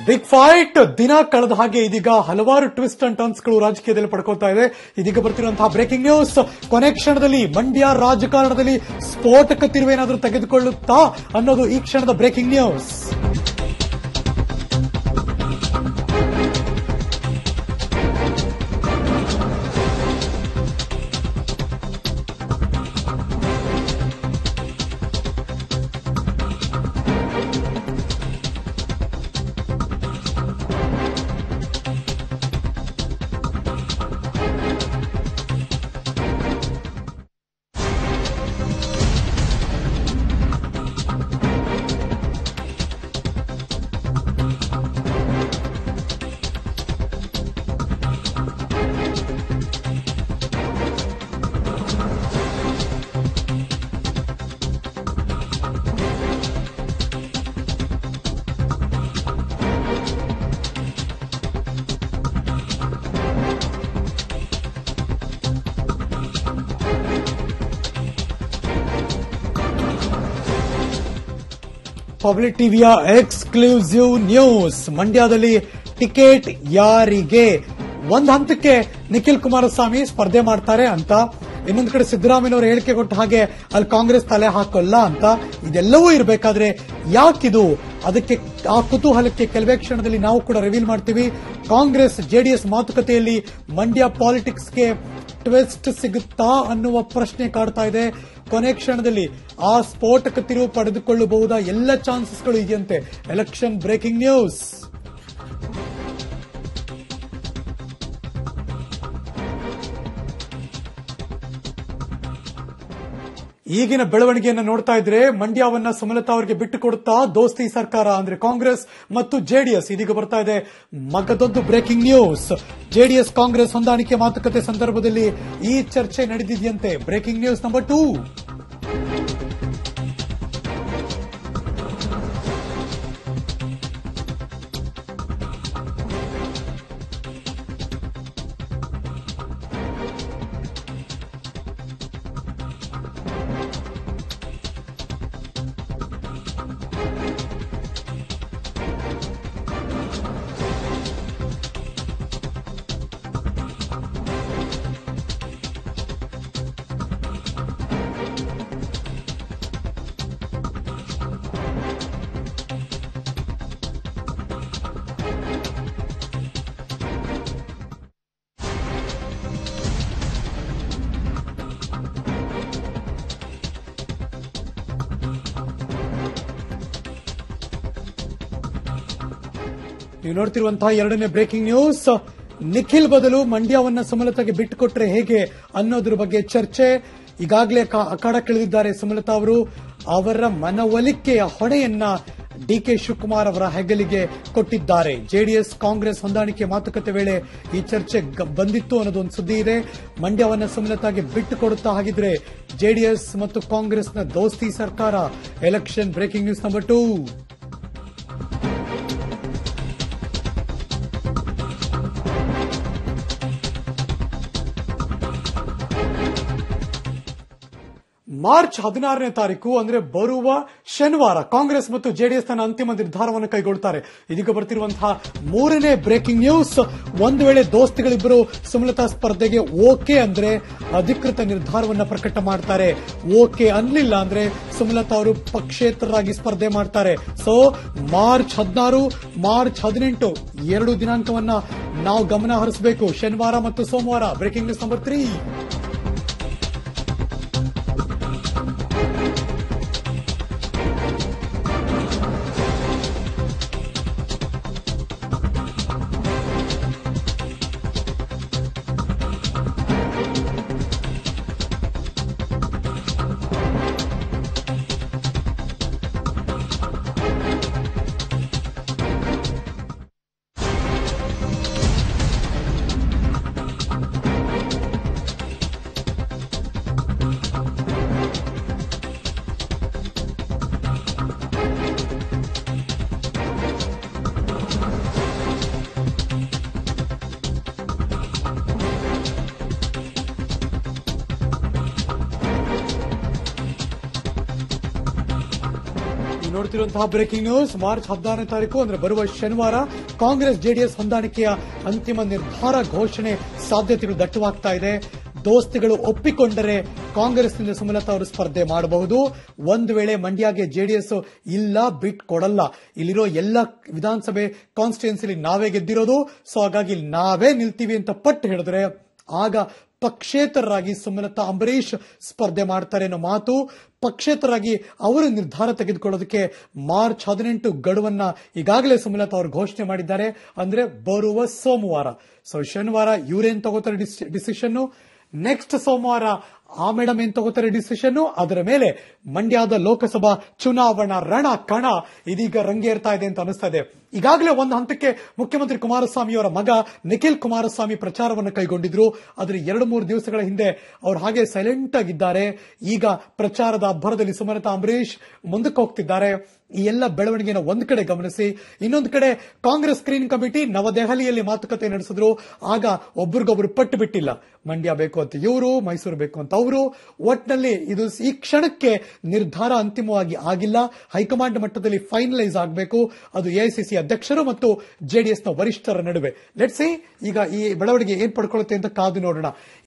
Big fight ದಿನ ಕಳೆದ ಹಾಗೆ ಇದೀಗ ಹಲವಾರು ಟ್ವಿಸ್ಟ್ ಅಂಡ್ ಟರ್ನ್ಸ್ ಗಳು ರಾಜಕೀಯದಲ್ಲಿ ಪಡ್ಕೊಳ್ತಾ ಇದೆ. ಇದೀಗ ಬರ್ತಿರುವಂತಹ ಬ್ರೇಕಿಂಗ್ ನ್ಯೂಸ್, ಕೊನೆ ಕ್ಷಣದಲ್ಲಿ ಮಂಡ್ಯ ರಾಜಕಾರಣದಲ್ಲಿ ಸ್ಫೋಟಕ ತಿರುವೇನಾದರೂ ತೆಗೆದುಕೊಳ್ಳುತ್ತಾ ಅನ್ನೋದು ಈ ಕ್ಷಣದ ಬ್ರೇಕಿಂಗ್ ನ್ಯೂಸ್. ಪಬ್ಲಿಕ್ ಟಿವಿಯ ಎಕ್ಸ್ಕ್ಲೂಸಿವ್ ನ್ಯೂಸ್. ಮಂಡ್ಯದಲ್ಲಿ ಟಿಕೆಟ್ ಯಾರಿಗೆ? ಒಂದು ಹಂತಕ್ಕೆ ನಿಖಿಲ್ ಕುಮಾರಸ್ವಾಮಿ ಸ್ಪರ್ಧೆ ಮಾಡ್ತಾರೆ ಅಂತ, ಇನ್ನೊಂದು ಕಡೆ ಸಿದ್ದರಾಮಯ್ಯನವರು ಹೇಳಿಕೆ ಕೊಟ್ಟ ಹಾಗೆ ಅಲ್ಲಿ ಕಾಂಗ್ರೆಸ್ ತಲೆ ಹಾಕೋಲ್ಲ ಅಂತ. ಇದೆಲ್ಲವೂ ಇರಬೇಕಾದ್ರೆ ಯಾಕಿದು? ಅದಕ್ಕೆ ಆ ಕುತೂಹಲಕ್ಕೆ ಕೆಲವೇ ಕ್ಷಣದಲ್ಲಿ ನಾವು ಕೂಡ ರಿವೀಲ್ ಮಾಡ್ತೀವಿ. ಕಾಂಗ್ರೆಸ್ ಜೆಡಿಎಸ್ ಮಾತುಕತೆಯಲ್ಲಿ ಮಂಡ್ಯ ಪಾಲಿಟಿಕ್ಸ್ಗೆ ಟ್ವಿಸ್ಟ್ ಸಿಗುತ್ತಾ ಅನ್ನುವ ಪ್ರಶ್ನೆ ಕಾಡ್ತಾ ಇದೆ. ಕೊನೆ ಕ್ಷಣದಲ್ಲಿ ಆ ಸ್ಫೋಟಕ ತಿರುವು ಪಡೆದುಕೊಳ್ಳಬಹುದಾ? ಎಲ್ಲ ಚಾನ್ಸಸ್ಗಳು ಇದೆಯಂತೆ. Election breaking news. ಈಗಿನ ಬೆಳವಣಿಗೆಯನ್ನು ನೋಡ್ತಾ ಇದ್ರೆ ಮಂಡ್ಯವನ್ನ ಸುಮಲತಾ ಅವರಿಗೆ ಬಿಟ್ಟು ಕೊಡುತ್ತಾ ದೋಸ್ತಿ ಸರ್ಕಾರ ಅಂದ್ರೆ ಕಾಂಗ್ರೆಸ್ ಮತ್ತು ಜೆಡಿಎಸ್. ಇದೀಗ ಬರ್ತಾ ಇದೆ ಮಗದೊಂದು ಬ್ರೇಕಿಂಗ್ ನ್ಯೂಸ್. ಜೆಡಿಎಸ್ ಕಾಂಗ್ರೆಸ್ ಹೊಂದಾಣಿಕೆ ಮಾತುಕತೆ ಸಂದರ್ಭದಲ್ಲಿ ಈ ಚರ್ಚೆ ನಡೆದಿದೆಯಂತೆ. Breaking news number 2. ನೀವು ನೋಡ್ತಿರುವಂತಹ ಎರಡನೇ ಬ್ರೇಕಿಂಗ್ ನ್ಯೂಸ್. ನಿಖಿಲ್ ಬದಲು ಮಂಡ್ಯವನ್ನ ಸುಮಲತಾಗೆ ಬಿಟ್ಟುಕೊಟ್ರೆ ಹೇಗೆ ಅನ್ನೋದ್ರ ಬಗ್ಗೆ ಚರ್ಚೆ. ಈಗಾಗಲೇ ಅಖಾಡಕ್ಕಿಳಿದಿದ್ದಾರೆ ಸುಮಲತಾ ಅವರು. ಅವರ ಮನವೊಲಿಕೆಯ ಹೊಣೆಯನ್ನ ಡಿಕೆ ಶಿವಕುಮಾರ್ ಅವರ ಹೆಗಲಿಗೆ ಕೊಟ್ಟಿದ್ದಾರೆ. ಜೆಡಿಎಸ್ ಕಾಂಗ್ರೆಸ್ ಹೊಂದಾಣಿಕೆ ಮಾತುಕತೆ ವೇಳೆ ಈ ಚರ್ಚೆ ಬಂದಿತ್ತು ಅನ್ನೋದೊಂದು ಸುದ್ದಿ ಇದೆ. ಮಂಡ್ಯವನ್ನ ಸುಮಲತಾಗೆ ಬಿಟ್ಟು ಕೊಡುತ್ತಾ ಹಾಗಿದ್ರೆ ಜೆಡಿಎಸ್ ಮತ್ತು ಕಾಂಗ್ರೆಸ್ನ ದೋಸ್ತಿ ಸರ್ಕಾರ. Election breaking news number 2. March 16ನೇ ತಾರೀಕು ಅಂದ್ರೆ ಬರುವ ಶನಿವಾರ ಕಾಂಗ್ರೆಸ್ ಮತ್ತು ಜೆಡಿಎಸ್ ತನ್ನ ಅಂತಿಮ ನಿರ್ಧಾರವನ್ನು ಕೈಗೊಳ್ಳುತ್ತಾರೆ. ಇದೀಗ ಬರ್ತಿರುವಂತಹ ಮೂರನೇ ಬ್ರೇಕಿಂಗ್ ನ್ಯೂಸ್. ಒಂದು ವೇಳೆ ದೋಸ್ತಿಗಳಿಬ್ಬರು ಸುಮಲತಾ ಸ್ಪರ್ಧೆಗೆ ಓಕೆ ಅಂದ್ರೆ ಅಧಿಕೃತ ನಿರ್ಧಾರವನ್ನು ಪ್ರಕಟ ಮಾಡ್ತಾರೆ. ಓಕೆ ಅನ್ನಲಿಲ್ಲ ಅಂದ್ರೆ ಸುಮಲತಾ ಅವರು ಪಕ್ಷೇತರರಾಗಿ ಸ್ಪರ್ಧೆ ಮಾಡ್ತಾರೆ. ಸೊ ಮಾರ್ಚ್ 16, ಮಾರ್ಚ್ 18 ಎರಡು ದಿನಾಂಕವನ್ನ ನಾವು ಗಮನ ಹರಿಸಬೇಕು. ಶನಿವಾರ ಮತ್ತು ಸೋಮವಾರ. Breaking news number 3. ನೋಡ್ತಿರುವಂತಹ ಬ್ರೇಕಿಂಗ್ ನ್ಯೂಸ್. ಮಾರ್ಚ್ 16ನೇ ತಾರೀಕು ಅಂದ್ರೆ ಬರುವ ಶನಿವಾರ ಕಾಂಗ್ರೆಸ್ ಜೆಡಿಎಸ್ ಹೊಂದಾಣಿಕೆಯ ಅಂತಿಮ ನಿರ್ಧಾರ ಘೋಷಣೆ ಸಾಧ್ಯತೆಗಳು ದಟ್ಟವಾಗ್ತಾ ಇದೆ. ದೋಸ್ತಿಗಳು ಒಪ್ಪಿಕೊಂಡರೆ ಕಾಂಗ್ರೆಸ್ನಿಂದ ಸುಮಲತಾ ಅವರು ಸ್ಪರ್ಧೆ ಮಾಡಬಹುದು. ಒಂದು ವೇಳೆ ಮಂಡ್ಯಗೆ ಜೆಡಿಎಸ್ ಇಲ್ಲ ಬಿಟ್ ಕೊಡಲ್ಲ, ಇಲ್ಲಿರೋ ಎಲ್ಲ ವಿಧಾನಸಭೆ ಕಾನ್ಸ್ಟಿಟ್ಯೂನ್ಸಿಲಿ ನಾವೇ ಗೆದ್ದಿರೋದು, ಸೊ ಹಾಗಾಗಿ ನಾವೇ ನಿಲ್ತೀವಿ ಅಂತ ಪಟ್ಟು ಹೇಳಿದ್ರೆ ಆಗ ಪಕ್ಷೇತರರಾಗಿ ಸುಮಲತಾ ಅಂಬರೀಶ್ ಸ್ಪರ್ಧೆ ಮಾಡ್ತಾರೆ ಅನ್ನೋ ಮಾತು. ಪಕ್ಷೇತರರಾಗಿ ಅವರು ನಿರ್ಧಾರ ತೆಗೆದುಕೊಳ್ಳೋದಕ್ಕೆ ಮಾರ್ಚ್ 18 ಗಡುವನ್ನ ಈಗಾಗಲೇ ಸುಮಲತಾ ಅವರು ಘೋಷಣೆ ಮಾಡಿದ್ದಾರೆ. ಅಂದ್ರೆ ಬರುವ ಸೋಮವಾರ. ಸೊ ಶನಿವಾರ ಇವರೇನ್ ತಗೋತಾರೆ ಡಿಸಿಷನ್, ನೆಕ್ಸ್ಟ್ ಸೋಮವಾರ ಆ ಮೇಡಮ್ ಏನ್ ತಗೋತಾರೆ ಡಿಸಿಷನ್, ಅದರ ಮೇಲೆ ಮಂಡ್ಯದ ಲೋಕಸಭಾ ಚುನಾವಣಾ ರಣ ಕಣ ಇದೀಗ ರಂಗೇರ್ತಾ ಇದೆ ಅಂತ ಅನಿಸ್ತಾ ಇದೆ. ಈಗಾಗಲೇ ಒಂದು ಹಂತಕ್ಕೆ ಮುಖ್ಯಮಂತ್ರಿ ಕುಮಾರಸ್ವಾಮಿ ಅವರ ಮಗ ನಿಖಿಲ್ ಕುಮಾರಸ್ವಾಮಿ ಪ್ರಚಾರವನ್ನು ಕೈಗೊಂಡಿದ್ರು. ಆದರೆ 2-3 ದಿವಸಗಳ ಹಿಂದೆ ಅವರು ಹಾಗೆ ಸೈಲೆಂಟ್ ಆಗಿದ್ದಾರೆ. ಈಗ ಪ್ರಚಾರದ ಅಬ್ಬರದಲ್ಲಿ ಸುಮಲತಾ ಅಂಬರೀಶ್ ಮುಂದಕ್ಕೆ ಹೋಗ್ತಿದ್ದಾರೆ. ಈ ಎಲ್ಲ ಬೆಳವಣಿಗೆಯನ್ನು ಒಂದ್ ಕಡೆ ಗಮನಿಸಿ, ಇನ್ನೊಂದು ಕಡೆ ಕಾಂಗ್ರೆಸ್ ಸ್ಕ್ರೀನಿಂಗ್ ಕಮಿಟಿ ನವದೆಹಲಿಯಲ್ಲಿ ಮಾತುಕತೆ ನಡೆಸಿದ್ರು. ಆಗ ಒಬ್ರಿಗೊಬ್ರು ಪಟ್ಟು ಬಿಟ್ಟಿಲ್ಲ. ಮಂಡ್ಯ ಬೇಕು ಅಂತ ಇವರು, ಮೈಸೂರು ಬೇಕು ಅಂತ ಅವರು. ಒಟ್ಟಿನಲ್ಲಿ ಇದು ಈ ಕ್ಷಣಕ್ಕೆ ನಿರ್ಧಾರ ಅಂತಿಮವಾಗಿ ಆಗಿಲ್ಲ. ಹೈಕಮಾಂಡ್ ಮಟ್ಟದಲ್ಲಿ ಫೈನಲೈಸ್ ಆಗಬೇಕು. ಅದು ಎಐಸಿಸಿ ಅಧ್ಯಕ್ಷರು ಮತ್ತು ಜೆಡಿಎಸ್ನ ವರಿಷ್ಠರ ನಡುವೆ. ಲೆಟ್ಸ್ ಸಿ ಈಗ ಈ ಬೆಳವಣಿಗೆ ಏನ್ ಪಡ್ಕೊಳ್ಳುತ್ತೆ ಅಂತ ಕಾದು ನೋಡೋಣ.